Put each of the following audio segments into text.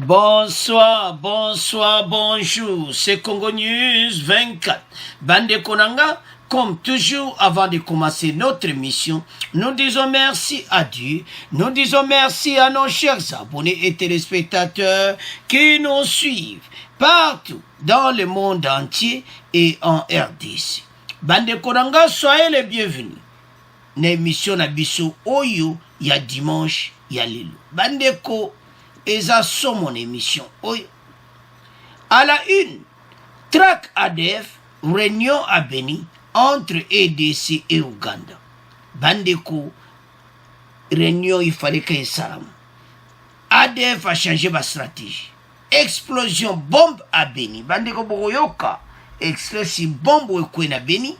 Bonsoir, bonsoir, bonjour, c'est Congo News 24. Bande Konanga, comme toujours, avant de commencer notre émission, nous disons merci à Dieu, nous disons merci à nos chers abonnés et téléspectateurs qui nous suivent partout dans le monde entier et en RDC. Bande Konanga, soyez les bienvenus. L'émission Nabiso Oyo, il y a dimanche, il y a Lilo. Bande Ko, et ça sont mon émission. Oui. À la une, track ADF, réunion à Beni entre EDC et Ouganda. Bandeko, réunion, il fallait qu'il y ait salam. ADF a changé ma stratégie. Explosion, bombe à Beni. Bandeko Bogoyoka, explosion, bombe au Kouena Beni.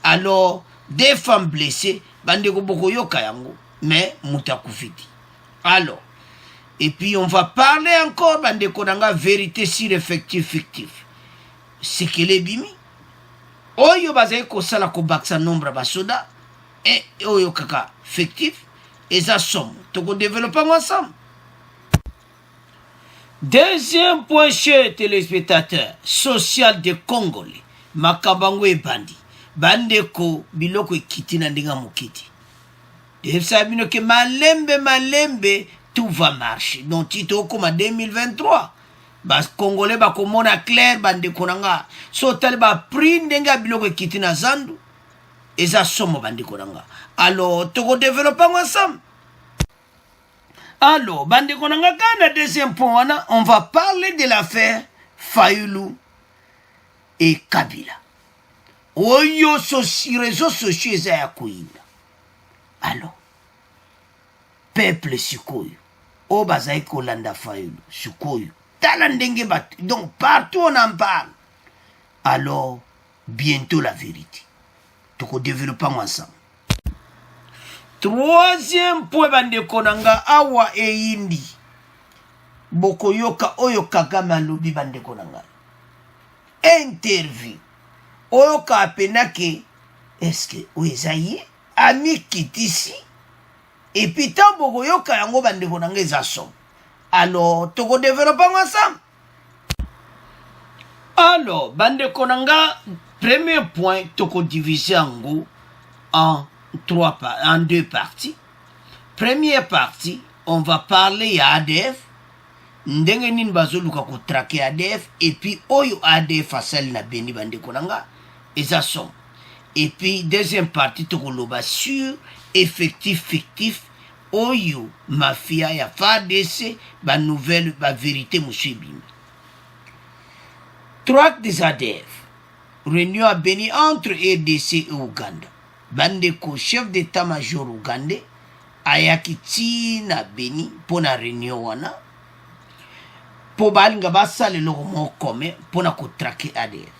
Alors, des femmes blessées, Bandeko Bogoyoka yango, mais Moutakufiti. Alors, et puis on va parler encore de konanga vérité sur effectif fictif. C'est que les bimi. Oyo bazaye ko sala ko baksa nombre basoda et oyo kaka fictif et ça somme. Toko développons ensemble. Deuxième point chez téléspectateurs, social des Congolais. Makabango et bandi. Bandeko biloko kiti na ndinga mukiti. Defsa bino ke malembe tout va marcher. Donc, Tito comme en 2023. Bas Congolais ba komona clair bande konanga. So tali ba prix ndenga biloko kiti na zandu. Et ça somme bande konanga. Alors, toko développons ensemble. Alors, bande konanga kana deuxième point, on va parler de l'affaire Fayulu et Kabila. Oyo réseaux sociaux ya kuina. Alors, peuple Sukoyo. O bazai kolanda Fayulu, Sukoyo. Talandenge bat. Donc partout on en parle. Alors, bientôt la vérité. Toko développons ensemble. Troisième point bande konanga awa e indi. Bokoyoka oyo Kagame alobi bande konanga. Interview. Oyo ka apenake. Est-ce que oezaye ami kitisi? Et puis tant beaucoup yoka yango bande konanga ezaso. Alors toko développons ensemble. Alors bande konanga premier point toko diviser en deux parties. Première partie, on va parler à ADF. Ndenge nin bazoluka ko traquer ADF et puis oyo ADF asal na Beni bande konanga ezaso. Et puis deuxième partie toko loba sur effectif fictif oyo mafia ya FARDC ba nouvelle ba vérité monsieur Bimi. Traque des ADF réunion à Beni entre EDC et Ouganda. Bandeko chef d'état-major ougandais ayaki tina Beni pona réunion wana po balinga basale loko mo commun pona ko traquer ADF.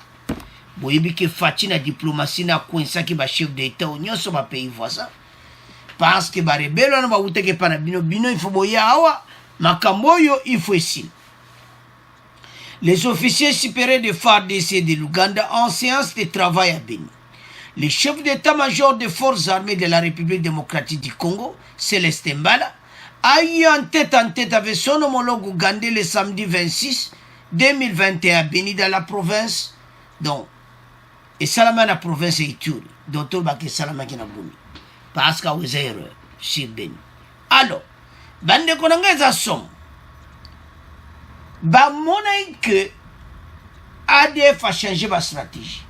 Boyebi ke fati na diplomatie na kouensaki ba chef d'état nyonso ba pays voisin. Parce que barebelo na bauteke pana bino il faut boya awa makamboyo il faut ici. Les officiers supérieurs de FARDC de l'Ouganda en séance de travail à Beni. Le chef d'état-major des forces armées de la République démocratique du Congo, Célestin Mbala, a eu en tête avec son homologue ougandais le samedi 26 2021 à Beni dans la province donc et Salama na province Ituri, docteur Baké Salama qui n'a boumi. Parce qu'il y a une erreur sur Beni. Alors, bande konanga eza som. Ba mona que ADF a changé ma stratégie.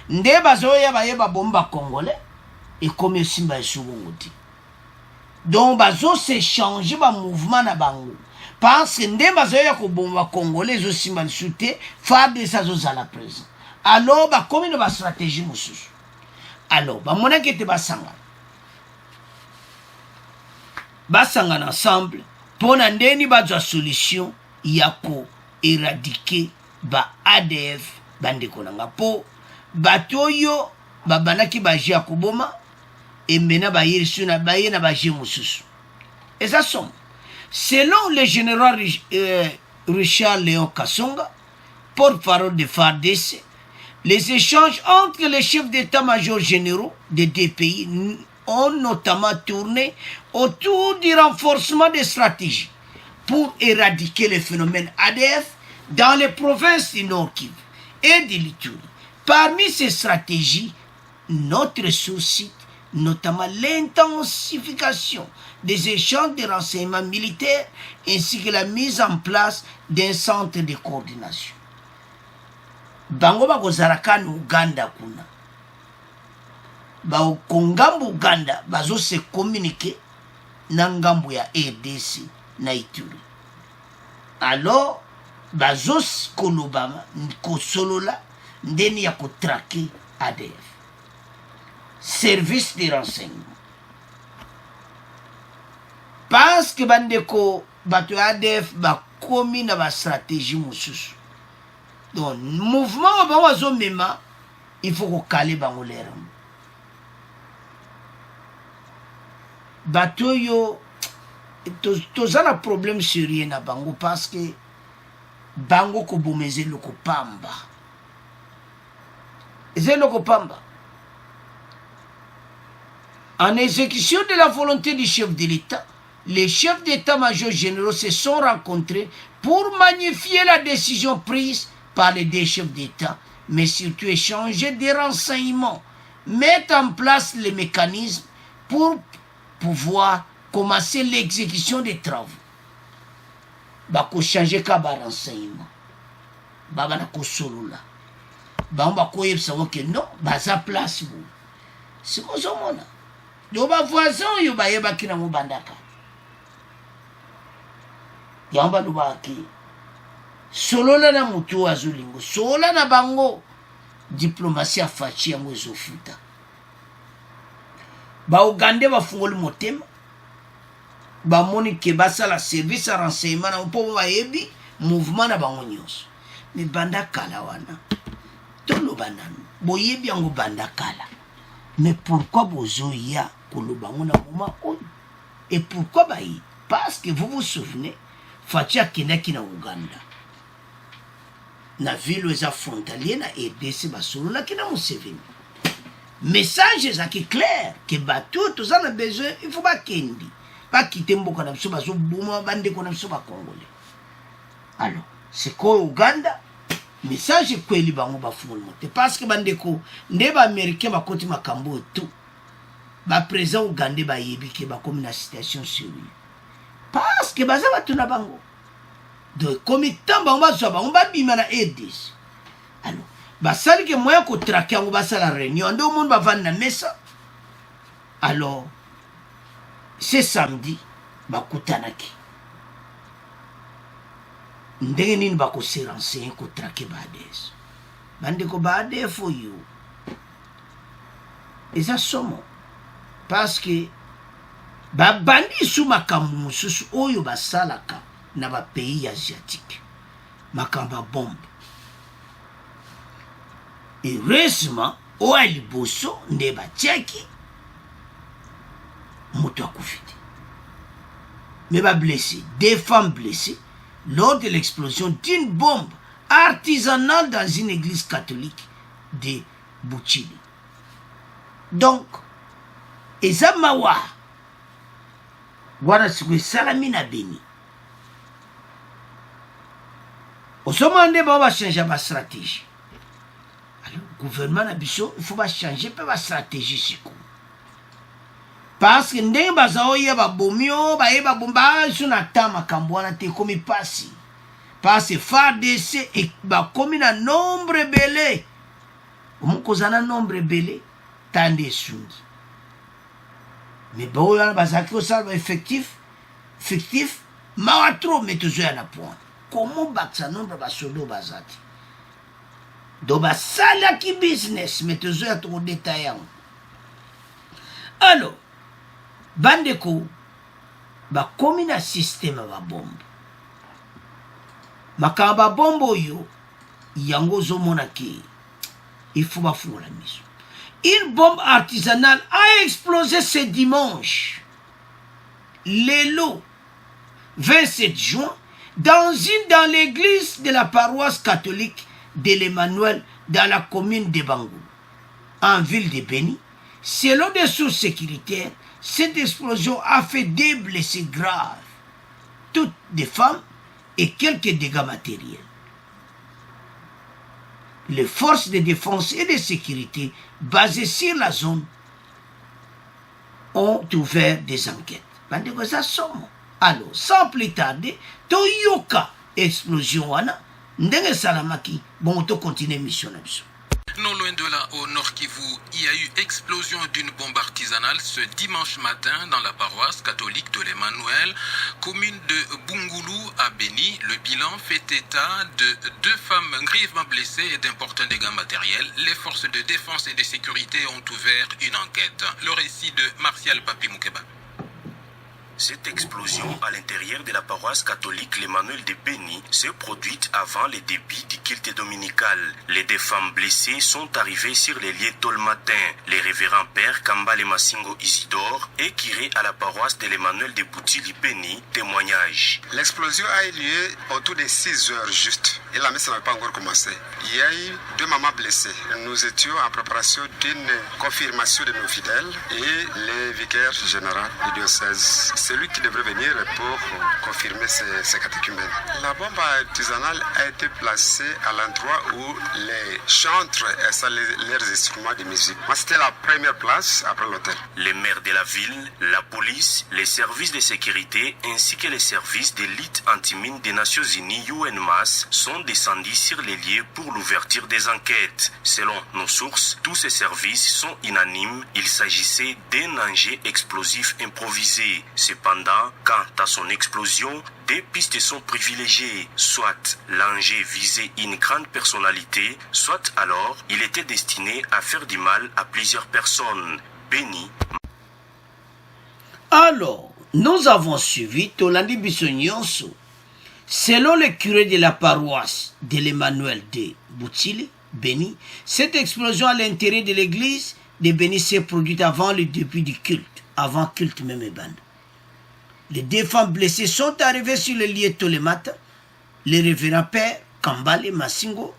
Nde bazoya bayeba bomba congolais et comme simba esubunguti. Donc bazo se changer ba mouvement na bango. Parce que nde bazoya ko bomba congolais zo simba soute FARDC ça zo la présent. Alors ba comme une stratégie mususu. Alors ba mona que te basanga. Basangana ensemble pour ndeni bazwa solution yako éradiquer ba ADF bande konanga po batoyo babanaki baji akoboma et mena ba yirisu na baye na baji mususu. Et ça sont selon le général Richard Léon Kasonga, porte-parole de FARDC, les échanges entre les chefs d'état-major généraux des deux pays ont notamment tourné autour du renforcement des stratégies pour éradiquer le phénomène ADF dans les provinces du Nord Kivu et de l'Ituri. Parmi ces stratégies, notre souci, notamment l'intensification des échanges de renseignements militaires ainsi que la mise en place d'un centre de coordination. Bango bakozalaka na Uganda kuna. Kongambo Uganda bazo se communiquer na ngambo ya RDC na Ituri. Alors bazo kolobama kosolola ndeni ya kotrake ADF. Service de renseignement. Parce que bandeko bato ADF bakomi na ba stratégie mosusu. Donc mouvement bawazo mema il faut ko caler bango leram. Bato yo tozana problème sérieux na bango parce que bango ko bomeze loko pamba. C'est loko pamba. En exécution de la volonté du chef de l'État, les chefs d'état-major généraux se sont rencontrés pour magnifier la décision prise par les deux chefs d'État, mais surtout échanger des renseignements, mettre en place les mécanismes pour pouvoir commencer l'exécution des travaux. Bako changer ka ba renseignement. Baba na ko solola. Ba on ba ko yebsa que non, baza place vous. C'est quoi ça mona? Yo ba voisin yo ba yeba kina mo bandaka. Yamba luba ki. Solola na mutu azulingo. Solola na bango diplomatie afachi ya mwezo futa. Ba Uganda ba fungoli motema. Ba moni ke basala service à renseignement na mpo ba yebi mouvement na bango nyonso. Mais banda kala wana. Tolo bananu. Boyebi yango banda kala. Mais pourquoi bozoya kolobango na moment oyo? Et pourquoi bayi? Parce que vous vous souvenez, Fatia Kenaki na Uganda. Na ville eza frontalier na RDC basolo na kina Museveni. Message ezaki clair que bato tozana besoin, il faut pas kendi. Pas quitter mboka na biso bazo boma bande ko na biso ba Congolais. Alors, c'est quoi Uganda? Message kweli bango bafungoli mote parce que bandeko nde ba américain bakoti makambo tout. Ba président Uganda ba yebi ke ba comme na situation sérieuse. Parce que baza batu na bango. Donc comme tant bango bazo ba on ba bima na RDC. Alors, basali ke moya ko traquer ngo basala réunion ndo monde ba vanda mesa. Alors, c'est samedi bakutanaki. Ndenge nini bako se renseigner ko traquer bades. Bande ko bade for you. Eza somo. Parce que ba bandi sou makambo mususu oyo basalaka na ba pays asiatique. Makamba bombe. Heureusement, o aliboso nde ba tcheki moto akufiti. Mais ba blessé, deux femmes blessées lors de l'explosion d'une bombe artisanale dans une église catholique de Buchili. Donc, eza mawa wana sikwe salami na beni. Osomande ba changer ma stratégie. Alors, le gouvernement na biso, il faut pas changer pas ma stratégie siko. Parce que ndenge bazao ya ba bomio ba eba bomba suna tama kambwana te komi pasi. Parce que FARDC et ba komi na nombre belé. Omoko zana nombre belé tande sungi. Mais bon ya bazaki ko salva effectif ma trop metezo ya na point. Comment baksa nombre ba solo bazati. Do ba sala ki business metezo ya to détaillant. Alors bandeko ba komi na système ba bombe. Makamba bombo yo yango zomona ki il faut ba fouler la mission. Une bombe artisanale a explosé ce dimanche, l'élo 27 juin, dans l'église de la paroisse catholique de l'Emmanuel dans la commune de Bangou, en ville de Beni. Selon des sources sécuritaires, cette explosion a fait 2 blessés graves. toutes des femmes et quelques dégâts matériels. Les forces de défense et de sécurité basées sur la zone ont ouvert des enquêtes. Alors, sans plus tarder, Toyoka explosion wana ndenge salamaki bon to continuer mission na biso. Non loin de là, au Nord Kivu, il y a eu explosion d'une bombe artisanale ce dimanche matin dans la paroisse catholique de l'Emmanuel, commune de Bungulu à Beni. Le bilan fait état de 2 femmes grièvement blessées et d'importants dégâts matériels. Les forces de défense et de sécurité ont ouvert une enquête. Le récit de Martial Papi Moukeba. Cette explosion à l'intérieur de la paroisse catholique l'Emmanuel de Beni s'est produite avant le début du culte dominical. Les 2 femmes blessées sont arrivées sur les lieux tôt le matin. Le révérend père Kambale Masingo Isidore est curé à la paroisse de l'Emmanuel de Boutili Beni. Témoignage. L'explosion a eu lieu autour de 6 heures juste et la messe n'avait pas encore commencé. Il y a eu 2 mamans blessées. Nous étions en préparation d'une confirmation de nos fidèles et le vicaire général du diocèse. C'est lui qui devrait venir pour confirmer ces catéchumènes. La bombe artisanale a été placée à l'endroit où les chantres installent leurs instruments de musique. Moi, c'était la première place après l'hôtel. Les maires de la ville, la police, les services de sécurité ainsi que les services d'élite anti-mine des Nations Unies UNMAS sont descendus sur les lieux pour l'ouverture des enquêtes. Selon nos sources, tous ces services sont unanimes. Il s'agissait d'un engin explosif improvisé. Cependant, quant à son explosion, 2 pistes sont privilégiées. Soit l'engin visait une grande personnalité, soit alors il était destiné à faire du mal à plusieurs personnes. Béni. Alors, nous avons suivi Tolandi Bissonyonso. Selon le curé de la paroisse de l'Emmanuel de Boutili, Beni, cette explosion à l'intérieur de l'église de Beni s'est produite avant le début du culte, avant culte même bande. Les 2 femmes blessées sont arrivées sur le lieu tôt le matin. Le révérend père Kambale Masingo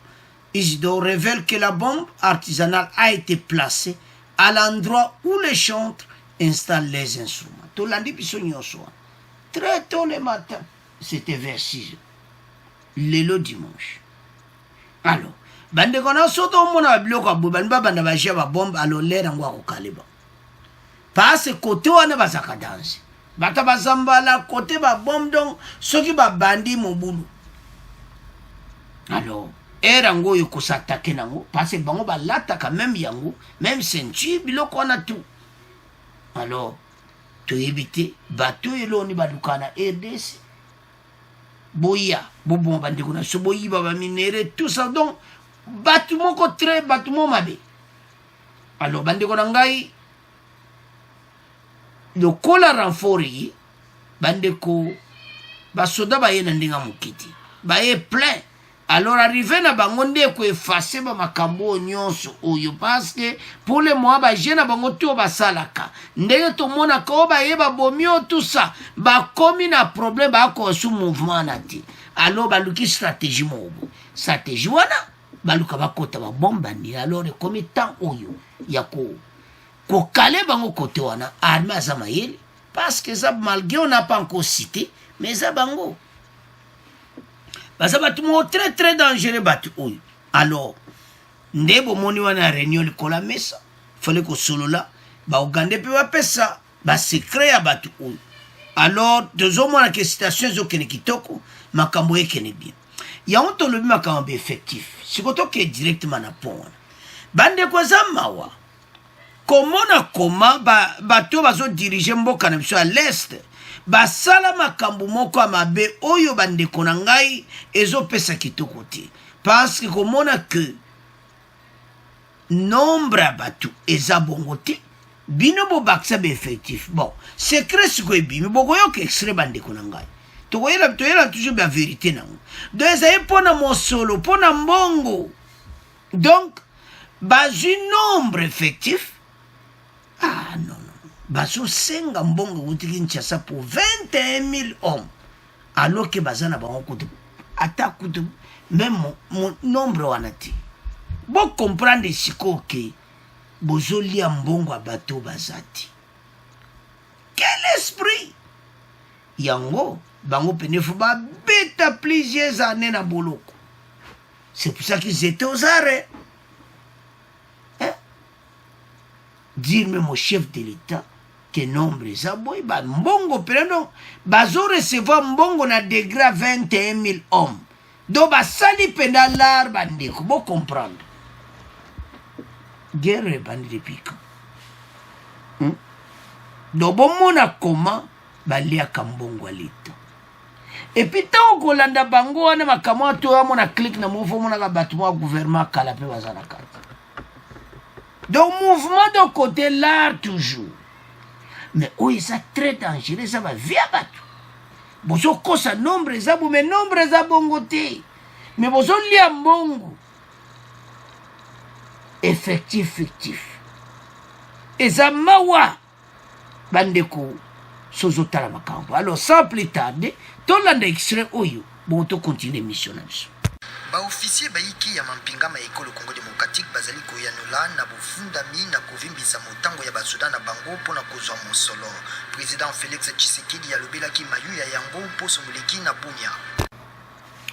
Isidore révèle que la bombe artisanale a été placée à l'endroit où les chantres installent les instruments. Très tôt le matin, c'était vers 6 heures, le dimanche. Alors, bande kona soto mona biloko abubani babanda bashia ba bombe alors l'air ngwa kokaleba. Parce côté wana bazaka danse. Bata bazambala côté ba bombe donc soki ba bandi mobulu. Alors, era ngo yo kosatake nango parce que bango ba lataka même yango, même ceinture biloko wana tout. Alors, to éviter bato eloni badukana RDC. Boya, bobo bandi kuna so boyi ba minere tout ça donc bâtiment ko très bâtiment mabe. Alors bandi ko ngai le kola renfort bandi ko basoda ba yena ndinga mukiti ba ye plein. Alors arrivé na bango nde ko effacer ba makambo nyonso oyo parce que pour les mois ba jena bango to ba salaka ndenge to mona ko ba yeba bomio tout ça ba komi na problème ba ko sous mouvement na ti. Alors ba luki stratégie mobo stratégie wana ba luka ba kota ba bomba ni alors comme temps oyo ya ko kale bango côté wana armée azamayeli parce que ça malgré on n'a pas encore cité mais ça bango basa batumo très très dangereux batu oyo. Alors ndebo moni wana réunion likola mesa fallait ko solola ba ogande pe ba pesa ba secret ya batu oyo. Alors tozomona que situation zokene kitoko makambo ekene bien ya onto lobi makambo effectif sikoto ke directement na pona bande ko zamawa comment bato bazo diriger mboka na biso à l'est basala makambo moko amabe oyo bandeko na ngai ezopesa kitoko te parce que komona que nombre ya bato eza bongo te bino bobakisa baeffectif bon secret sikoyo ebimi bokoyoka extrait bandeko na ngai toyela toujours ba vérité nango donc ezali mpona mosolo mpona mbongo donc bazwi nombre effectif non baso senga mbongo utiki Kinshasa pour 21 000 hommes alors que bazana bango kutu ata kutu même mon nombre wanati bon comprendre siko que bozoli ya mbongo a bato bazati quel esprit yango bango penefu ba beta plusieurs années na boloko. C'est pour ça qu'ils étaient aux arrêts. Hein? Dire même au chef de l'État que nombre zaboy ba mbongo pelano bazo recevoir mbongo na degré 21 000 hommes. Donc ba sali penda lar bandeko bo comprendre. Guerre bandi depuis quand? Donc bon mona comment balia kambongo l'État. Et puis tant qu'on landa bango wana makamo to amona click na mouvement mona ka batuma gouvernement kala pe bazana kata. Donc mouvement de côté l'art toujours. Mais oui, ça très dangereux, ça va via battu. Bozo kosa nombre zabo mais nombre zabongo te. Mais bozo lia mbongo. Effectif fictif. Et ça mawa bandeko sozo tala makambo. Alors sans plus tarder, tout l'anda extrait oyo bon to continuer mission na biso. Ba officier baiki ya mampinga ma ekolo Congo démocratique bazali koyanola na bofundami na kovimbisa motango ya basuda na bango pona kozwa mosolo. Président Félix Tshisekedi alobelaki mayu ya yango poso muleki na Bunia.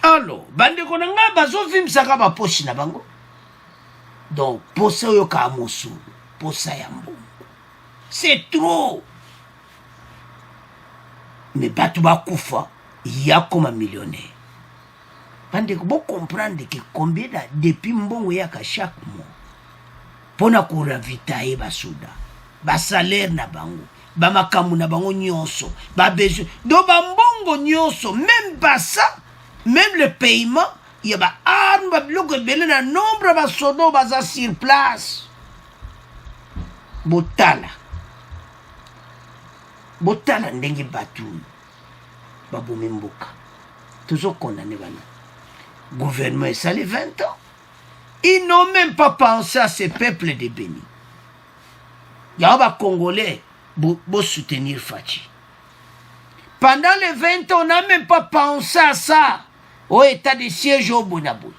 Alors bandeko na nga bazovimbisa ka baposhi na bango. Donc posa oyo ka mosu, posa ya mbongo. C'est trop. Mais batu bakufa ya comme un millionnaire. Pande ko comprendre que combien depuis mbongo yaka chaque mois pona ko ravitailler basuda ba salaire na bango ba makamu na bango nyonso ba besoin do ba mbongo nyonso même pas ça même le paiement il y a ba arme ba bloque belé na nombre ba sodo baza sur place botala ndenge batu ba bomemboka toujours condamné bana. Gouvernement ça les 20 ans. Ils n'ont même pas pensé à ce peuple de Béni. Il y a un Congolais pour soutenir Fachi. Pendant les 20 ans, on n'a même pas pensé à ça. Au état de siège au Bonabou.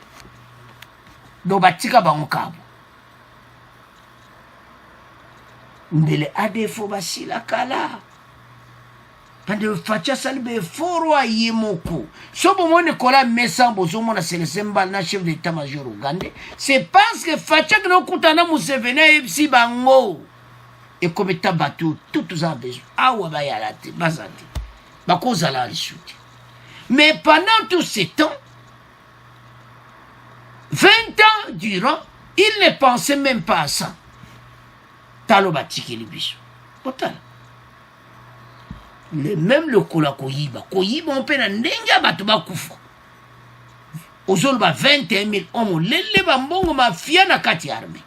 Donc, Batika Bankabo. Ndele Adefo Basila Kala. Pande facha salbe foro ayemoko. Sobo mone kola mesambo zomo na Selesemba na chef d'état-major Ougandais. C'est parce que facha que nous kutana Museveni ebsi bango. Et comme tabatu tout en besoin. Awa bayalate bazate. Bakoza la risute. Mais pendant tout ce temps 20 ans durant, il ne pensait même pas à ça. Talo batiki libiso. Potala. Même le kola koyiba on peut na ndenge batu bakufa ozolo ba 21 000 hommes lele ba mbongo mafia na kati armée.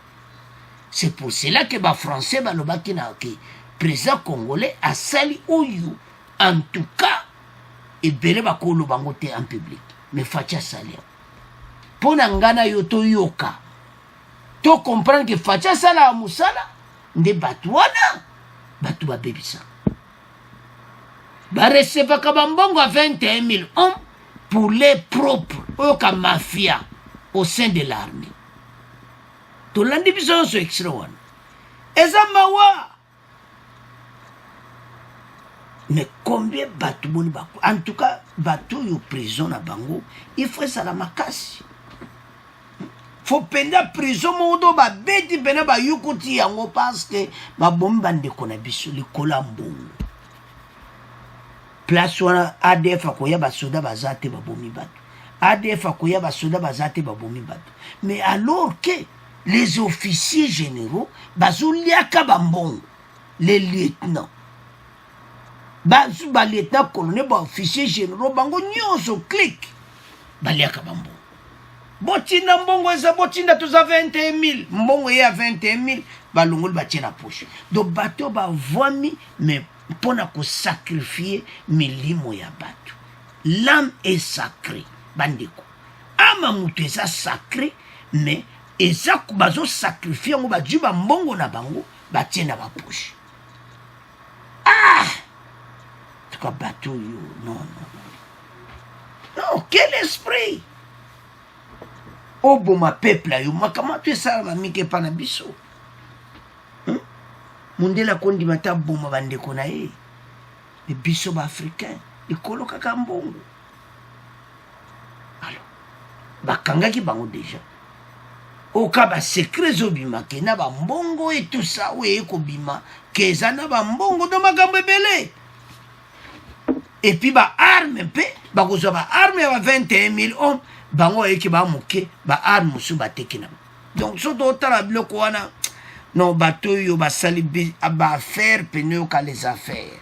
C'est pour cela que ba français ba lobaki na ke président congolais a sali oyo en tout cas et belé ba ko lo bango te en public mais facha sali pona ngana yo to yoka to comprendre que facha sala musala nde batu wana batu ba bebisa ba recevoir kabambongo à 21 000 hommes pour les propres oka mafia au sein de l'armée. To landi biso so extra one. Eza mawa. Mais combien batu boni bako? En tout cas, batu yo prison na bango, il faut ça la makasi. Faut penda prison modo ba beti pena ba yukuti yango parce que ba bomba ndeko na biso likola mbongo. Place wana ADF akoya basoda bazate babomi batu. ADF akoya basoda bazate babomi batu. Mais alors que les officiers généraux bazuliaka bambongo, les lieutenants bazu ba lieutenant colonel ba officiers généraux bango nyonso clique baliaka bambongo. Botinda mbongo eza botinda tuza 21 000 mbongo ya 21 000 balongoli batie na poche. Donc bato ba vomi mais pona ko sacrifier milimo ya batu. L'âme est sacrée bandeko. Ama mutu eza sacré mais eza bazo sacrifier ngo baju ba mbongo na bango batie na ba poche. Ah! Tuka batu yo non. Non, quel esprit! Oboma peuple yo makama tu ça ma mike pana biso. Mundela kondi mata boma bandeko na e. Les biso ba africain. likolo kaka mbongo. Alors bakangaki bango déjà oka basekre ezobima ke na bambongo et tout ça oyo ekobima ke eza na bambongo to makambo ebele. Et puis baarme mpe bakozwa baarme ya ba 21 000 hommes bango ayeki bamoke baarme mosusu bateki na. Donc so totala biloko wana non bato oyo basali baaffaire pene oyoka les affaires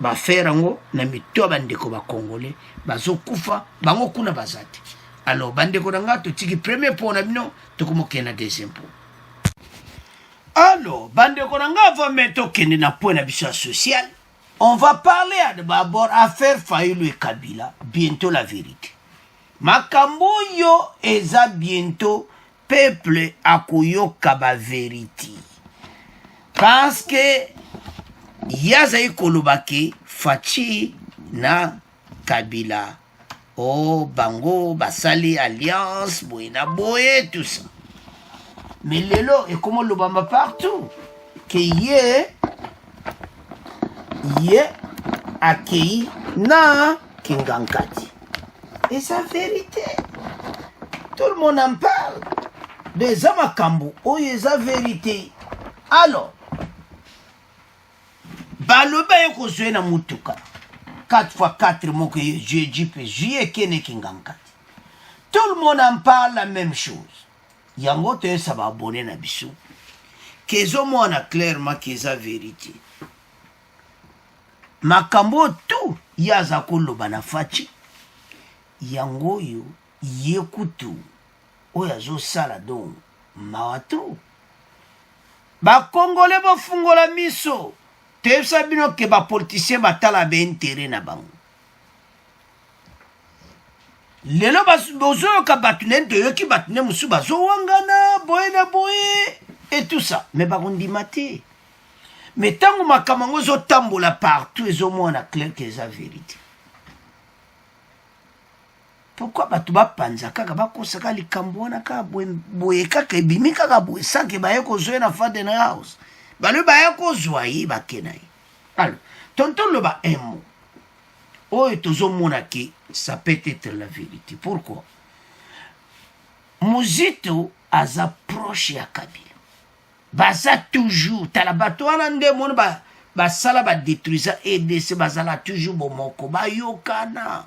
baaffaire yango na mito ya bandeko bakongolais bazokufa bango kuna baza te. Alors bandeko na nga totiki premier point na bino tokomokende na deuxième point. Alors bandeko na nga avant mais tokende na point na biso ya social, on va parler d'abord affaire Fayulu et Kabila, bientôt la vérité. Makambo yo eza bientôt peuple akoyoka ba vérité. Parce que yazayi kolobaki Fachi na Kabila. Oh bango basali alliance boye na boye tout ça. Mais lelo et comment l'obama partout que ye akei na Kingankati. Et c'est la vérité. Tout le monde en parle. Des amakambo, oh, c'est la vérité. Alors, baloba yoko zoe na mutuka. 4x4 mots que je dis, j'y kene Kingankati. Tout le monde en parle la même chose. Yango te ça va abonner na biso. Kezo mo na clairement que c'est la vérité. Makambo tout yaza koloba na Fachi. Yango yo yekutu oyo azosala don mawato bakongole bofungola miso teyebisa bino ke bapolitisien batala baintere na bango. Lelo bozoyoka bato nene toyoki bato ne mosusu bazowangana boye na boye et tout ça me bakondima te. Me ntango makambo yango ezotambola partout ezomona clair ke eza vérité. Pourquoi bato bapanza kaka bakosaka likambo wana kaka boye kaka ebimi kaka boye sanke baye kozwa na Faden House balo baye kozwa ye bakena ye. Alors tonton loba un mot oyo tozomona ke ça peut être la vérité. Pourquoi? Muzito aza proche ya Kabila baza toujours tala bato wana nde mona basala badétruisa EDC bazala toujours bomoko bayokana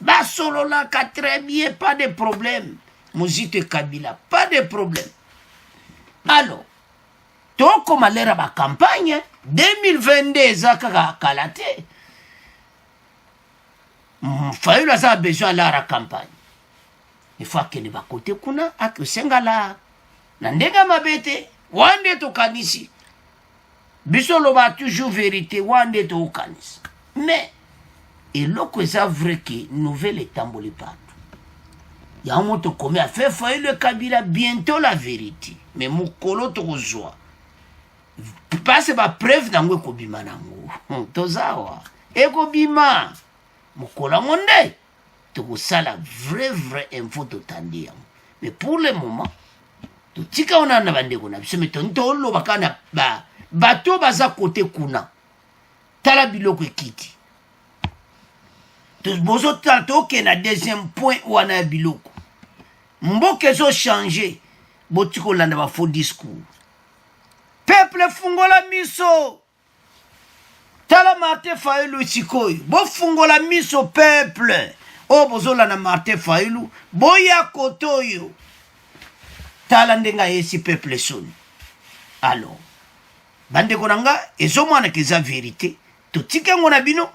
basololaka très bien, pas de problème. Muzito et Kabila, pas de problème. Alors, to comme l'air à campagne 2022 zaka kalate. Fayulu a besoin de la campagne. Il faut que ne ba côté kuna ak sengala. Nandenga mabete, wande to kanisi. Biso lo ba toujours vérité, wande to kanisi. Mais et là, c'est vrai que nouvelle est tambolée partout. Il y a un mot comme a fait Fayulu Kabila bientôt la vérité. Mais mon colo te rejoint. Passe ma preuve dans le Kobima nango. Tozawa. Et Kobima. Mon colo monde. Tu as la vraie info de Tandiam. Mais pour le moment, tu sais qu'on a un bandé qu'on a. Mais ton lo bakana ba bateau baza côté kuna. Talabilo ko kiti. Bozo tanto que na deuxième point ou ana biloko. Mboke zo changer. Botiko landa ba faux discours. Peuple fungola miso. Tala Martin Fayulu sikoyo. Bo fungola miso peuple. O bozo landa Martin Fayulu. Boya kotoyo. Tala ndenga yesi peuple son. Alors. Bande konanga ezomwana keza vérité. To tika ngona bino.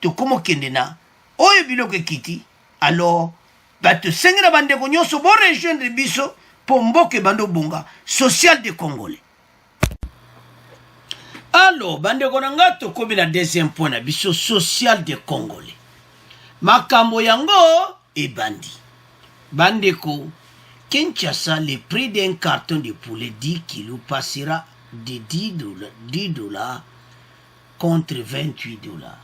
To komo kendena. Oye biloko kiti. Alors, bato sengela bande ko nyonso bo rejoindre biso po mboke bando bonga social de Congolais. Alors, bande ko nanga to komi na deuxième point na biso social de Congolais. Makambo yango e bandi. Bande ko Kinshasa, le prix d'un carton de poulet 10 kilos passera de 10 dollars contre 28 dollars.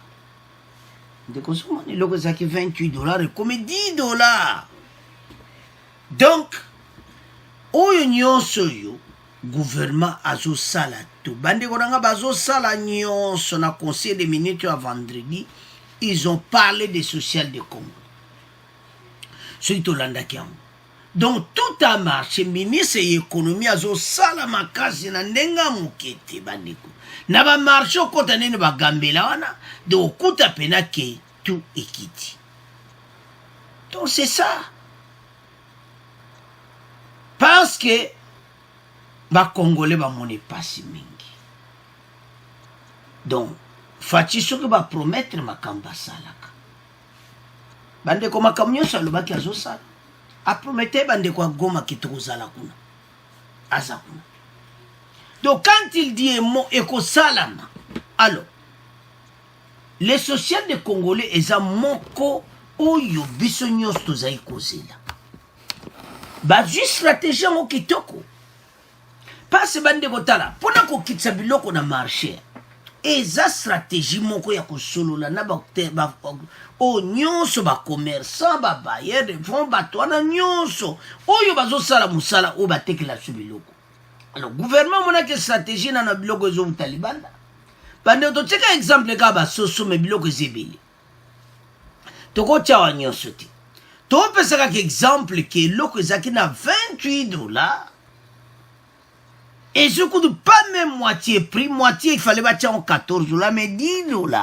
De consommer le logo zaki 28 dollars comme 10 dollars. Donc, oyo nyonso yo gouvernement azosala tout bandeko nanga bazosala nyonso na conseil des ministres à vendredi ils ont parlé des social de Congo soki tolandaki yango donc tout a marché ministre ya économie azosala makasi na ndenge moke te bandeko na bamarché okota nini bagambela wana de okuta pena ke tout ekiti donc c'est ça parce que bakongole bamoni pasi mingi donc fati soki bapromettre makambo asalaka bandeko makambo nyonso alobaki azosala apromete bandeko agoma ke tokozala kuna aza kuna donc quand il dit un mot ekosalama alors les social de congolais eza moko oyo biso nyonso tozali kozela bazwi stratégie yango kitoko parce bandeko tala mpona kokitisa biloko na marché eza stratégie moko ya kosolola na oyo nyonso bacommerçant babayer de fonds bato wana nyonso oyo bazosala mosala oyo batekela so biloko alors gouvernement monaki stratégie na biloko ezowuta libanda bandeko totika exemple kaka basoso me biloko eza ebele tokotyawa nyonso te topesakaka exemple ke eloko ezalaki na $28 et ce coup de pas même moitié prix, moitié il fallait battre en $14, mais $10.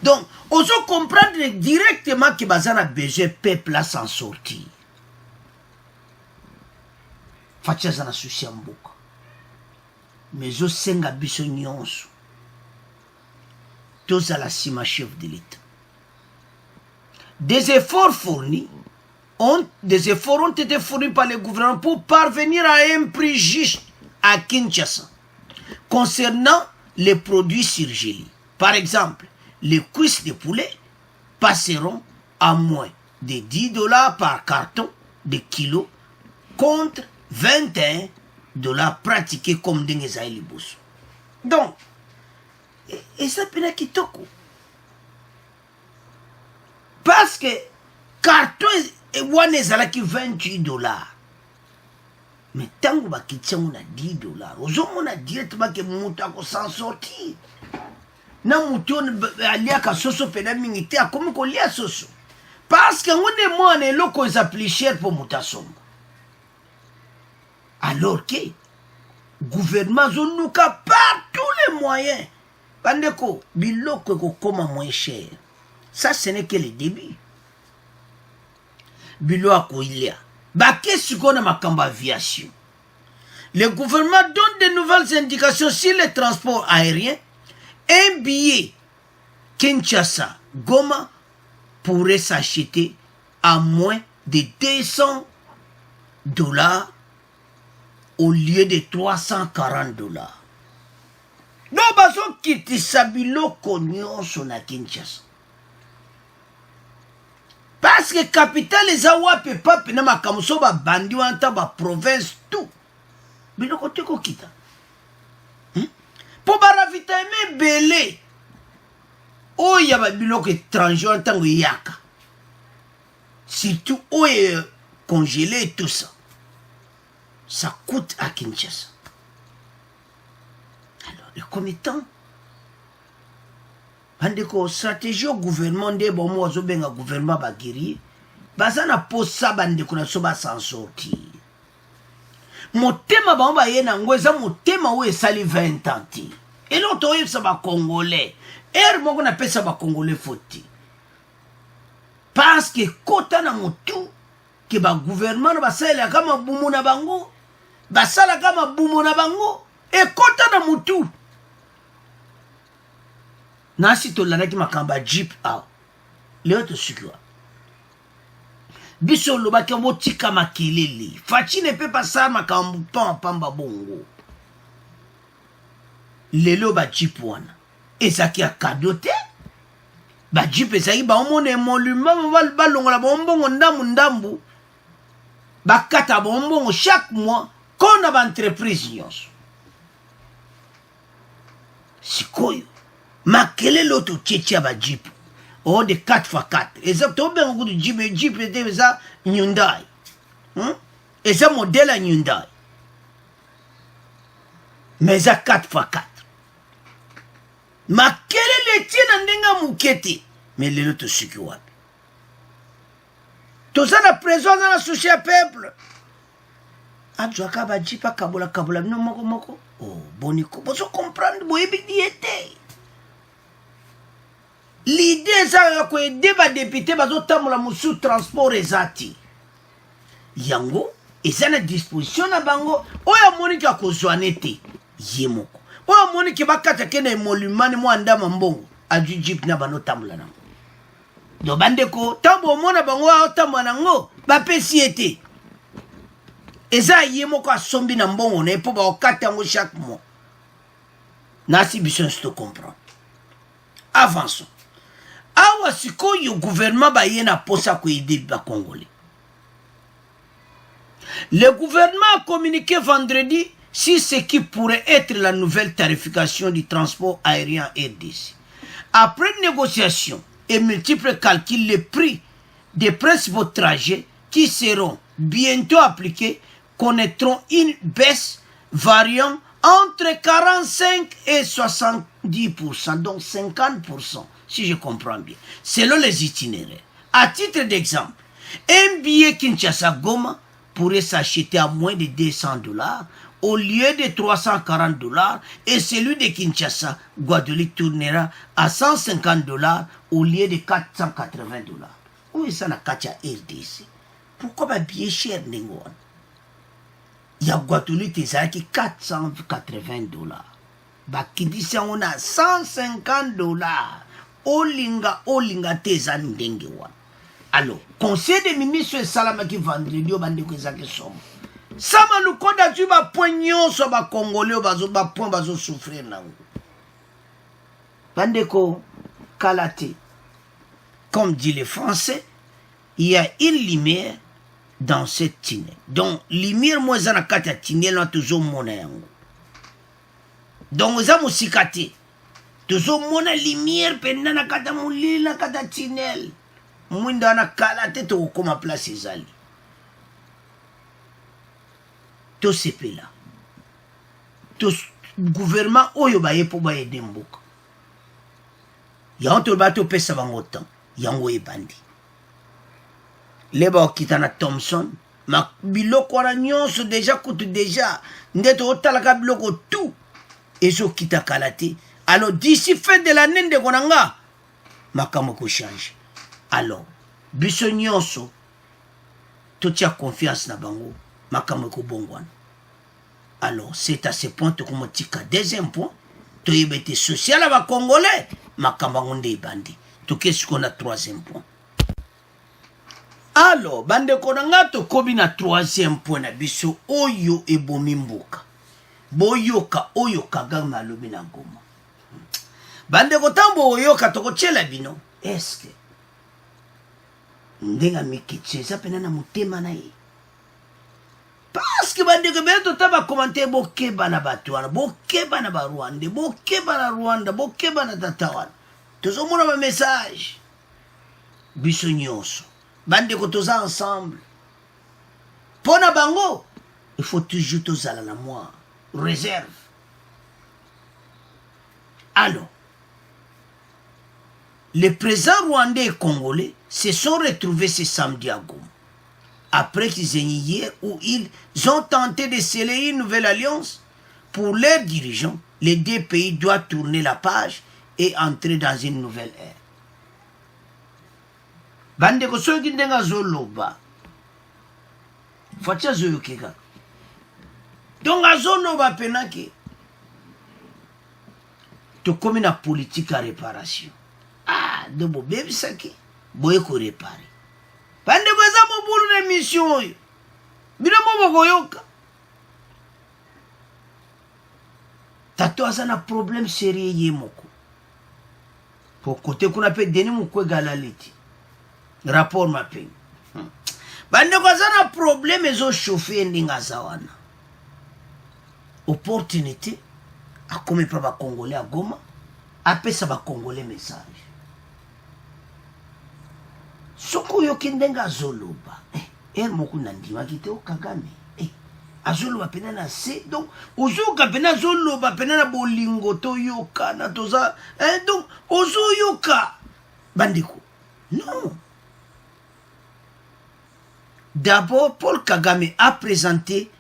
Donc, on se comprendre directement que Bazan a besoin de peuple à s'en sortir. Fatia zana souci en boka. Mais je senga biso nyonso. Tous à la cima chef de l'État. Des efforts fournis. Des efforts ont été fournis par le gouvernement pour parvenir à un prix juste à Kinshasa concernant les produits surgelés. Par exemple, les cuisses de poulet passeront à moins de $10 par carton de kilos contre $21 pratiqués comme des Zaïlibus. Donc, et ça peut être kitoko. Parce que carton et wana ezalaki $28 mais ntango bakiti yango na $10 ozomona directement ke moto akosan sortir na moto aliaka soso pena mingi te akomi kolia soso parce que yango nde mwana eloko eza plus cher mpo moto asomba alors que gouvernement azonuka par tous les moyens bandeko biloko ekokoma moins cher ça ce n'est que le début Biloko ilia. Baké sukona makamba aviation. Le gouvernement donne de nouvelles indications sur les transports aériens. Un billet Kinshasa Goma pourrait s'acheter à moins de $200 au lieu de $340. Non, bazo kitisa biloko nyonso na Kinshasa. Parce que capitale eza wapi papi na makamuso ba bandi wanta ba province tout. Biloko teko kita. Po ba ravitaillement belé. Oya ba biloko étranger wanta yaka. Surtout oya congelé et tout ça. Ça coûte à Kinshasa. Alors, le commettant bandeko stratégie au gouvernement de bon mo azobenga gouvernement bagiri bazana posa bandeko na so ba s'en sortir motema ba ye na ngweza motema o esali 20 ans ti et l'autre yebisa ba congolais moko na pesa ba congolais foti parce que kota na motu ke ba gouvernement ba sala kama bumu na bango basala kama bumu na bango et kota na motu nasi tolandaki makamba jeep awa leo tosukiwa biso olobaki botika makelele faci ne peut pas sala makambo pamba bongo lelo bajeep wana ezalaki ya kado te bajeep ezalaki baomona émolument balongola bombongo ndambu bakata bombongo chaque mois kona baentreprise nyonso sikoyo makelele oyo totieti ba jeep o de 4x4 eza tobenga kutu jeep ete eza Hyundai eza modele ya Hyundai mais à 4x4 makelele tie na ndenga mukete mais lelo tosiki wapi toza na présence na souci ya peuple adjwaka bajipa kabola bino moko oh boniko bozo comprendre boyebi diete l'idée eza ko aider ba député bazo tambola musu transport ezati yango eza na disposition na bango oyo moniki akozwane te ye moko oyo moniki bakata ke na emolumani mwa ndama mbongo aju jeep na bano tambola nango do bandeko tambo omona bango aotambola nango bapesi ete eza ye moko asombi na mbongo na ye mpo baokata yango chaque mois nasi biso nyonso tocomprendre avançons awa sikoyo gouvernement baye na posa koyede bakongolais. Le gouvernement a communiqué vendredi sur ce qui pourrait être la nouvelle tarification du transport aérien RDC. Après négociation et multiples calculs, les prix des principaux trajets qui seront bientôt appliqués connaîtront une baisse variant entre 45 et 70%, donc 50%, si je comprends bien, selon les itinéraires. À titre d'exemple, un billet Kinshasa-Goma pourrait s'acheter à moins de $200 au lieu de $340 et celui de Kinshasa, Guadeloupe tournera à $150 au lieu de $480. Où est ça la Katia RDC? Pourquoi pas billet cher Nengoan? Il y a Guadeloupe qui $480. Bakidisi on a $150. Olinga teza Ndengewan. Alors, conseil des ministres et salamaki vendredi au bandeko ezaki somo. Sama nous konda tu ba poignon so ba congolais bazo ba point bazo souffrir nango. Bandeko kalate. Comme dit les Français, il y a une lumière dans cette tunnel. Donc, lumière moi zana kata tunnel na toujours mona yango. Donc, za musikate. Toujours mona lumière pendant na kata mulila kata tunnel. Mwinda na kalate to koma place ezali. To sepela. To gouvernement oyo baye po baye demboka. Yanto bato pesa bango temps. Yango ebandi. Leba okitana Thompson. Ma biloko wana nyonso deja kutu deja. Ndeto otalaka biloko tout. Ezo kita kalate. Alors d'ici fin de l'année de konanga. Makamo ko change. Alors, biso nyonso, tout y a confiance na bango, makamo ko bongwan. Alors, c'est à ce point que comme tika deuxième point, to yebete social à Congolais, makamo nde bandi. To qu'est-ce qu'on a troisième point. Alors, bande konanga to kobi na troisième point na biso oyo ebomi mboka. Boyoka oyo kagama lobi na Goma. Bande kotambo oyoka toko chela bino. Est-ce que ndenga mikitse ça pena na mutema na ye parce que bandeko beto taba commenter bokeba na batwana bokeba na Rwanda bokeba na Rwanda bokeba na Tatawan tozomona ba message biso nyonso bandeko toza ensemble pona bango il faut toujours tozala na moi réserve. Alors les présidents rwandais et congolais se sont retrouvés ce samedi à Goma. Après qu'ils aient hier où ils ont tenté de sceller une nouvelle alliance, pour leurs dirigeants, les deux pays doivent tourner la page et entrer dans une nouvelle ère. Bandeko soki ndenga zoloba. Fatia zoyokeka. Donc azoloba penake. To komi na politique à réparation. Ah, de bo baby saki. Boye ko réparer. Bande ko za mo bulu na mission oyo. Bino mo boyoka. Tato azana problème sérieux yemoko. Pour côté kuna pe deni mu ko galaliti. Rapport mapping. Bande ko azana problème ezo chauffer ndinga zawana. Opportunité a comme pas congolais à Goma. Après ça va congolais message. Soko yo kindenga zoloba. El moku nandima kite o Kagame. azoloba pena na se donc ozoyoka pena azoloba pena na bolingo toyoka na toza donc ozoyoka bandeko non. D'abord, Paul Kagame a présenté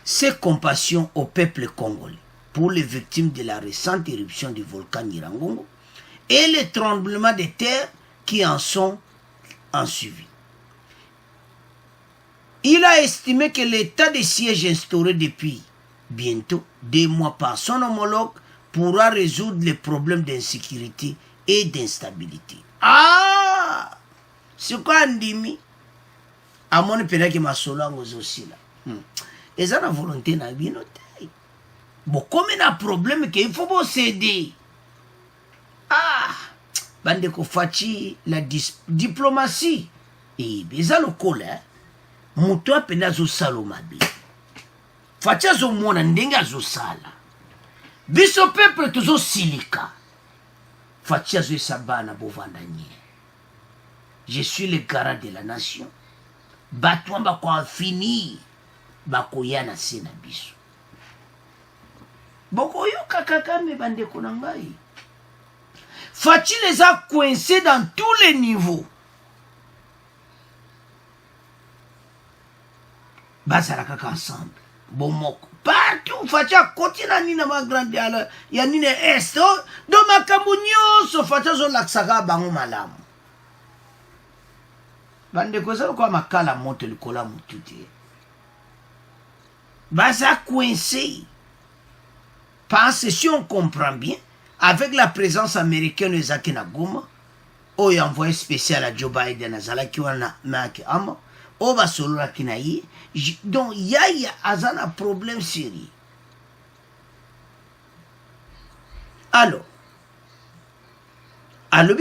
ses compassions au peuple congolais pour les victimes de la récente éruption du volcan Nyiragongo et les tremblements de terre qui en sont en suivi. Il a estimé que l'état de siège instauré depuis bientôt 2 mois par son homologue pourra résoudre les problèmes d'insécurité et d'instabilité. Ah! C'est quoi Ndimi? À mon pena qui m'a solango aussi là. Et ça la volonté n'a bien noté. Bon, comme il y a un problème qu'il faut pas céder. Ah! Bande ko fachi la diplomatie. Et beza le colère. Muto apena zo salomabi. Facha zo mona ndenga zo sala. Biso peuple tuzo silika. Facha zo sabana bovanda nye. Je suis le garant de la nation. Batouan bako fini. Bako yana sena biso. Boko yo Kagame bande konangai. Fachi les a coincés dans tous les niveaux. Bazalaka ensemble. Bon moko. Partout, Facha continue nina ma grande ala. Ya nina est. Do makambo nyonso Facha zo laksaka bango malamu. Bande kozalo kwa makala moto likola mututi. Baza coincé. Parce si on comprend bien, avec la présence américaine de Zakina Goma, où il a envoyé spécial à Joe Biden à Zalaki wana Mak Ama, où va solo la kinaï, donc il y a un problème sérieux. Alors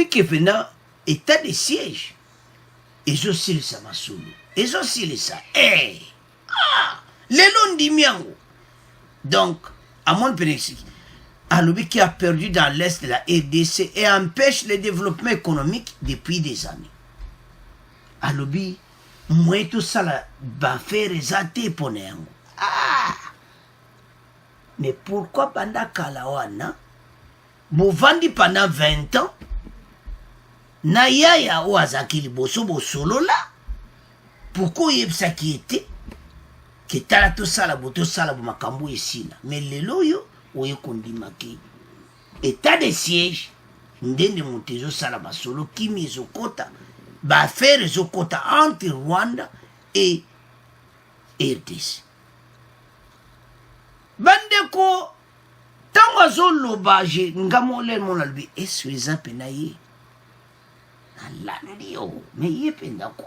qui venant état de siège, ils aussi le sama solo, ils aussi le ça, les longs d'imiango. Donc, à mon pénéxique, Alobi qui a perdu dans l'est de la RDC et empêche le développement économique depuis des années. Alobi, moi tout ça là, va faire exaté pour nous. Mais pourquoi pendant Kalawana, Mouvandi pendant 20 ans, na yaya ou azakili boso bosolo là, pourquoi il y a qui était? Que tala to sala boto sala bo makambo esina mais lelo yo oye kondimaki état de siège ndende montezo sala basolo kimi ezokota ba faire ezokota entre Rwanda et RDC bandeko tango azolobaje ngamole mona lubi esweza pena ye alandi yo mais ye penda ko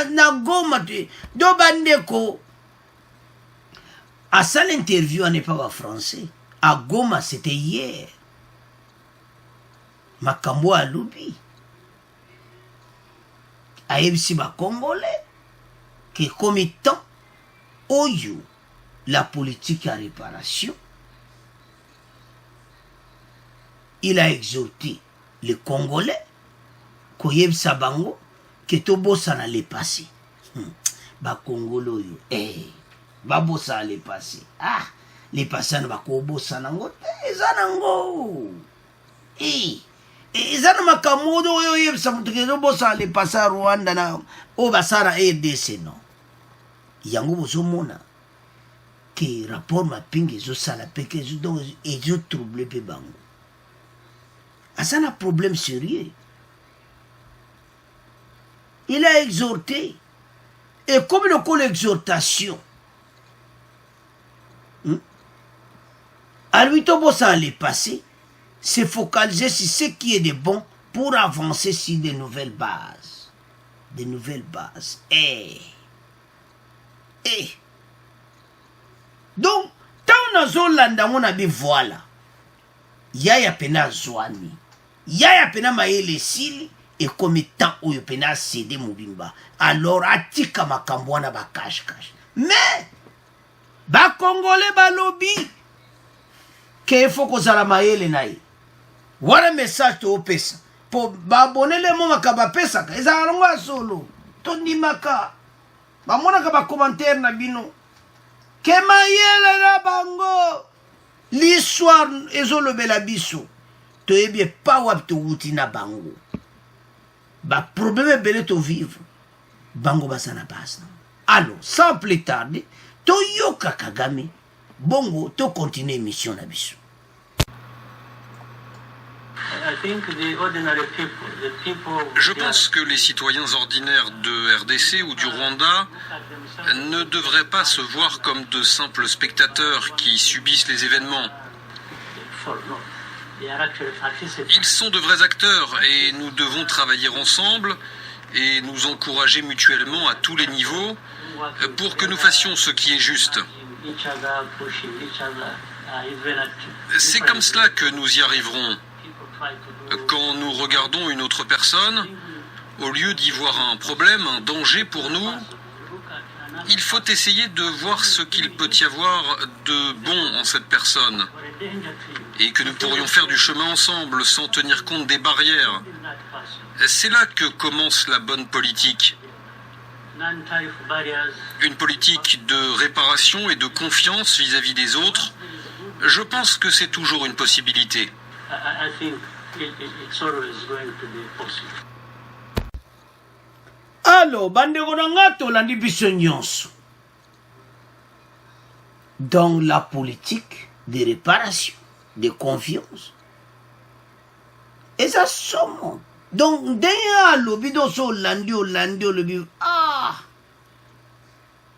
na goma te do bandeko. À ça, l'interview n'est pas en français. À Goma, c'était hier. Makambo à Lubi. À Ebsiba Congolais. Que comme étant, Oyo, la politique à réparation, il a exhorté les Congolais, Koyeb Sabango, que Tobo s'en allait passer. Ba Congolo yo. Babosa les passer. Les passants ne va pas bossa nango. Zanango. Zana makamodo yo yeb samutukezo bossa les passer Rwanda na o basara RDC non. Yango bozo mona que rapport mapingi zo sala peke zo donc et zo trouble pe bango. Asana problème sérieux. Il a exhorté et comme le col exhortation à lui, Tobo ça allait passer, se focaliser sur ce qui est de bon pour avancer sur de nouvelles bases. De nouvelles bases. Donc, tant on a zolanda, on a dit voilà. Yaya pena zoani. Yaya pena maele sili. Et comme tant où il pena cédé mobimba. Alors, atika makambwana ba cash. Mais, ba Congolais ba lobby. Que faut que ça la maele naï. Voilà message to pesa. Pour babonner les mots makaba pesa. Ils ont solo. Toni maka. bamonaka bacommentaire na bino ke mayele na bango l'histoire ezolobela biso toyebi epa wapi towuti na bango baproblème ebele tovivre bango baza na base na alors sans plus tarder toyoka Kagame bongo tocontinue émission na biso. Je pense que les citoyens ordinaires de RDC ou du Rwanda ne devraient pas se voir comme de simples spectateurs qui subissent les événements. Ils sont de vrais acteurs et nous devons travailler ensemble et nous encourager mutuellement à tous les niveaux pour que nous fassions ce qui est juste. C'est comme cela que nous y arriverons. Quand nous regardons une autre personne, au lieu d'y voir un problème, un danger pour nous, il faut essayer de voir ce qu'il peut y avoir de bon en cette personne et que nous pourrions faire du chemin ensemble sans tenir compte des barrières. C'est là que commence la bonne politique. Une politique de réparation et de confiance vis-à-vis des autres, je pense que c'est toujours une possibilité. Alors, bandeko na nga tolandi biso nyonso. Dans la politique de réparation, de confiance. Et ça somme. Donc, derrière l'obi dans son landi, l'obi, ah!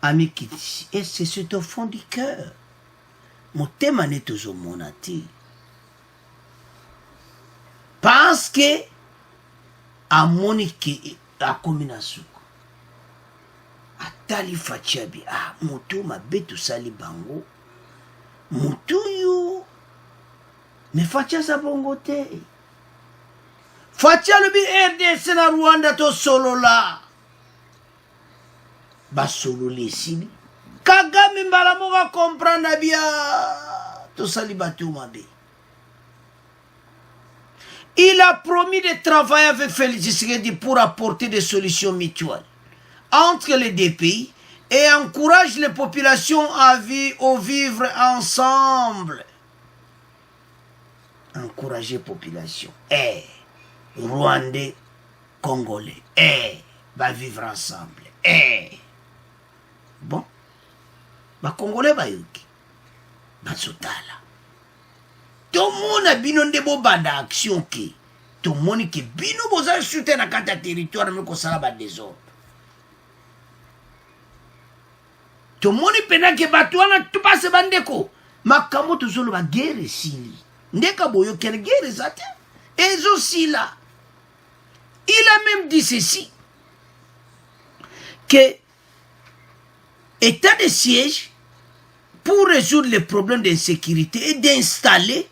Ami qui dit, et c'est au fond du cœur. Mon thème est toujours mon ati. Parce que, à Monique, à Kominasuko, à Tali Fachabi, à Moutou, ma bête sali bango, Moutou you, mais Facha sa bongote. Facha le bi RDC na Rwanda to solo la. Ba solo le sili. Kagame mbala moga comprendre bien. To sali batu mabe. Il a promis de travailler avec Félix Tshisekedi pour apporter des solutions mutuelles entre les deux pays et encourage les populations à vivre ensemble. Encourager les populations. Rwandais, Congolais. Va vivre ensemble. Bon. Va Congolais va yuki. Va sotala. Tout le monde a bino ndebo banda action ki. Tout le monde qui bino boza chute na kata territoire mais ko sala ba désordre. Tout le monde pena ke batwana tout passe bandeko. Makambo tuzolo ba guerre sili. Ndeka boyo ken guerre zate. Ezo sila. Il a même dit ceci que état de siège pour résoudre les problèmes d'insécurité et d'installer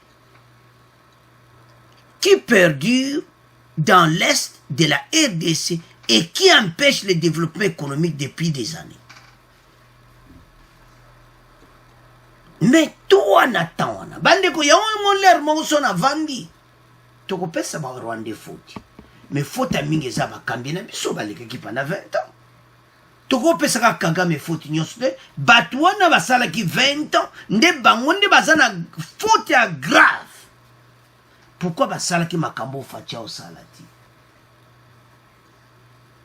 qui perdure dans l'est de la RDC et qui empêche le développement économique depuis des années. Mais toi, Nathan, bandeko ya mon l'air monson a vandi. Toko pesa ba Rwanda faute. Mais faute a mingi za ba kambina biso baleka ki pendant 20 ans. Toko pesa ka Kagame faute nyonso de batwana basala ki 20 ans nde bango nde bazana faute ya grave. Pourquoi basala ki makambo fatia o salati?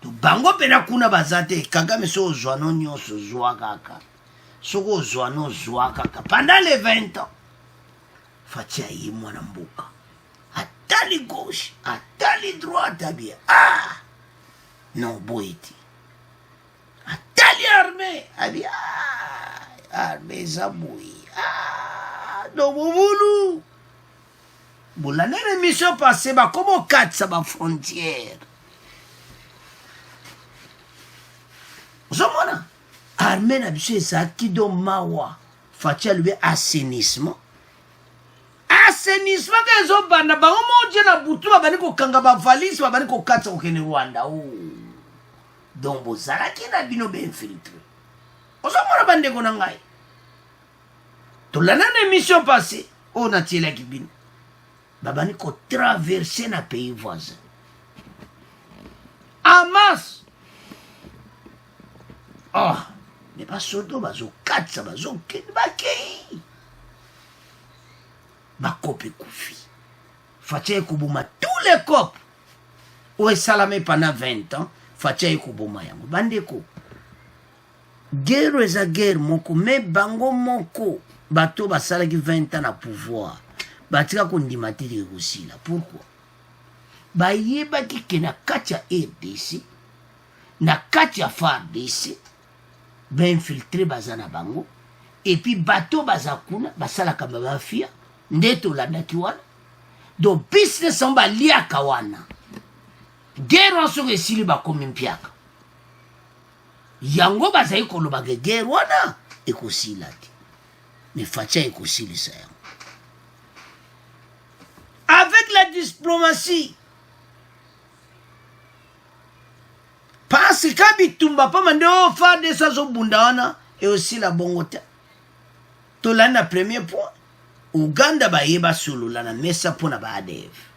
To bango pena kuna bazate Kagame so zwana nyonso zwa kaka. Soko zwana zwa kaka pendant les 20 ans. Fatia yi mwana mboka. Atali gauche, atali droite abia. Ah! Non boiti. Atali armée abia. Armée zaboui. Ah! Non boulou. L'année de mission passée, bah, comment 4 ça va frontière? Vous avez armée n'a pas ça qui donne mawa. Fatia lui assainissement. Assainissement que les autres banda, bah, on mange na boutou, bah, baniko kanga ba valise, bah, baniko 4 au Kenya Rwanda. Donc, bozala qui n'a bino bien filtré. Vous avez bande konangai. Tout l'année de mission passée, on a tiré qui bino. Babani ko traverser na pays voisin. En masse. Oh, mais pas soto, bazo katsa, bazo ken, bakei. Bakope koufi. Fatia Kouboma, tous les copes. Ou est salamé pendant 20 ans, Fatia Kouboma yango. Bandeko. Guerre eza guerre moko, mais bango moko. Bato basalaki 20 ans na pouvoir. Batika kondimatiri aussi là. Pourquoi? Bayebaki ke na kati ya RDC, na kati ya FARDC, infiltré baza na bango, et puis bato baza kuna, basalaka bafia, ndeto landaki wana, do business amba liaka wana. Guerre waso esili bakomi mpiaka. Yango bazali kolobaka guerre wana, ekosila te. Mais Fatia ekosilisa yango. Avec la diplomatie, parce que bitumba pa mande o fa de sa zo bundawana et aussi la bongota. To la premier point. Uganda ba yeba solo la na mesa pona ba ADF.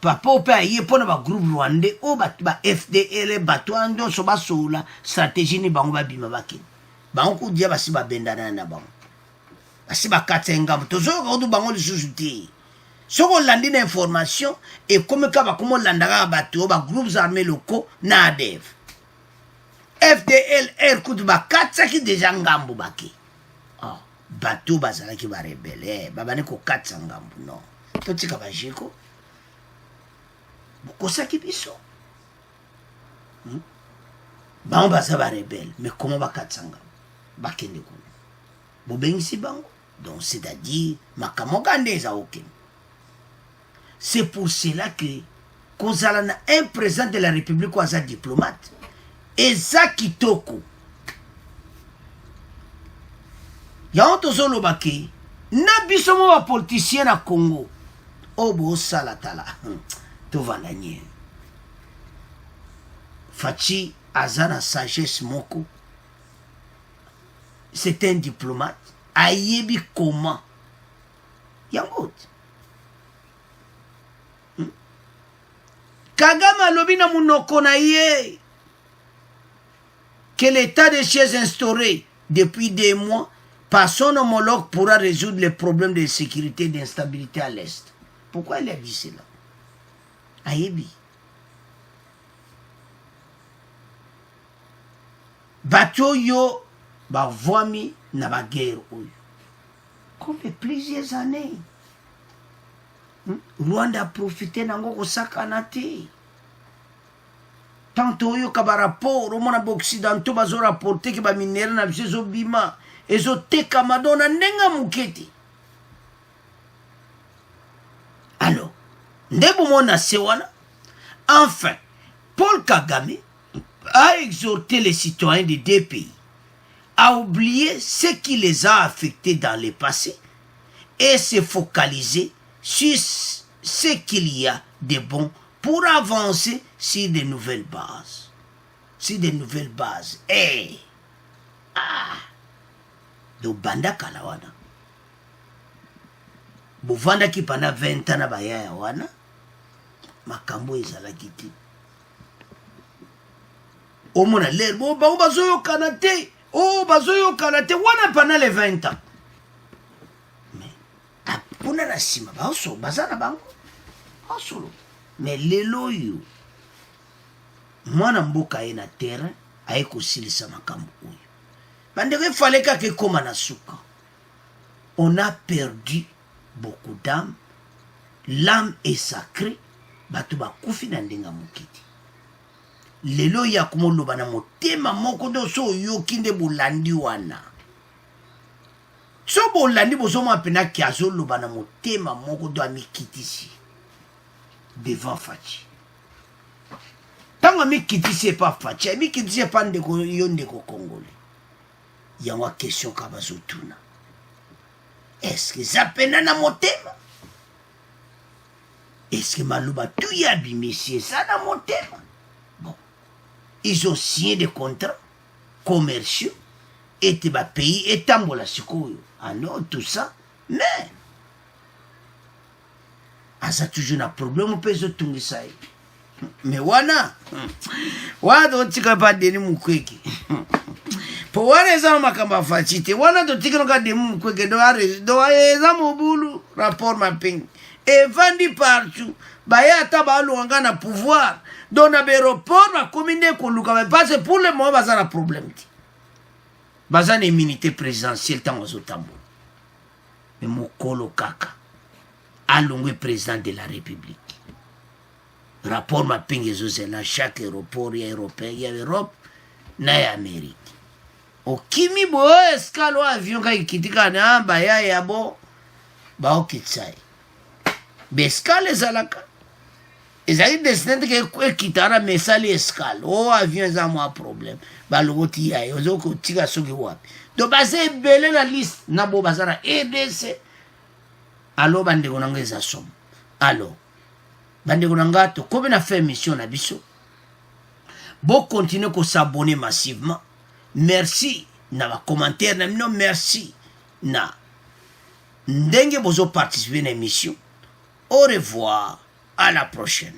Papa opa ye pona ba groupe rwandais o ba FDL batwando so ba sola stratégie ni bango ba bima bakini. Bango ku dia ba si ba bendana na bango. Basi ba katenga tozo ko bango li susuti. Soko landi na information et comme ka ba komo landaka bato ba groupes armés locaux na ADF. FDLR kutu ba katsa ki deja ngambu baki. Oh, bato bazala ki ba rebelle, babane ko katsa ngambu non. Totika ba jiko. Bokosa ki biso. Bango baza ba rebelle, mais comment ba katsa ngambu? Bakende ko. Bobengisi bango. Donc c'est-à-dire makamoka ndeza okene. C'est pour cela que Kozalana, un président de la République ou un diplomate, Eza Kitoko, Yaonto Zolobake, Nabisomo wa politicien na Congo, Obo Salatala, Tovananye. Fachi Azana sagesse moko, c'est un diplomate, Ayebi comment, Yangot. Kagame alobi na munoko na ye que l'état de siège instauré depuis des mois par son homologue pourra résoudre les problèmes de sécurité et d'instabilité à l'Est. Pourquoi il a dit cela? Ayebi. Bato yo ba vomi na ba guerre oyo. Comme plusieurs années. Rwanda a profité nango kosakana te. Tanto yo kaba rapport au mona occidentaux bazo rapporter que ba minere na biso bima ezo teka madona ndenga muketi. Alors, ndebo mona sewana. Enfin, Paul Kagame a exhorté les citoyens des deux pays à oublier ce qui les a affectés dans le passé et se focaliser sur ce qu'il y a de bon pour avancer sur de nouvelles bases. Sur de nouvelles bases. Eh! Ah! Donc, banda kalawana. Bovanda ki pendant 20 ans na bayaya wana. Makambo ezalaki te. Omona l'air, bo bazoyo kanate. Oh, bazoyo kanate. Wana pendant les 20 ans. Puna na sima baoso bazana bango osolo mais lelo yo mwana mboka ye na terrain aye kosilisa makambo oyo bandeko fallait que koma na suka. On a perdu beaucoup d'âmes. L'âme est sacrée. Bato bakufi na ndenga mokiti lelo ya kumoloba na motema moko do so yoki nde bolandi wana. So bolandi bozomo apena ki azoloba na motema moko do amikitisi devant Fachi. Tant amikitisi pas Fachi, amikitisi pas ndeko yo ndeko Congolais. Yango question kabazotuna. Est-ce que ça pena na motema? Est-ce que maluba tout y a bimé ça na motema? Bon. Ils ont signé des contrats commerciaux et te ba pays et tambola sikoyo. Ah non, tout ça, mais asa toujours un problème au pays de Tungisa. Mais wana, wana tika pas deni mukweki. po wana eza makambo afaci te wana totikinoka demu kweke do eza mobulu rapport Mapingi evandi partout baye ata balonganga na pouvoir donc na baéroport bakomi nde koluka bapase pour le moment baza na problème te baza na immunité présidentielle ntango azotambola me mokolo kaka alongwe président de la république rapport Mapingi ezozela chaque aéroport ya européen ya Europe na ya Amérique okimi boyo escale oyo avion kaka ekitika na baya yabo baokitisa ye bescale ezalaka ezali destin ke ekitana me esali escale oyo avion eza mwa problème balongoti ya ye ozokotika soki wapi donc baza ebele na liste na bo baza na EDC alo bandeko nanga eza somo alo bandeko nanga tokomi na fait mission na biso continuer ko s'abonner massivement merci na ba commentaire na mino merci na ndenge bozo participer na émission au revoir à la prochaine.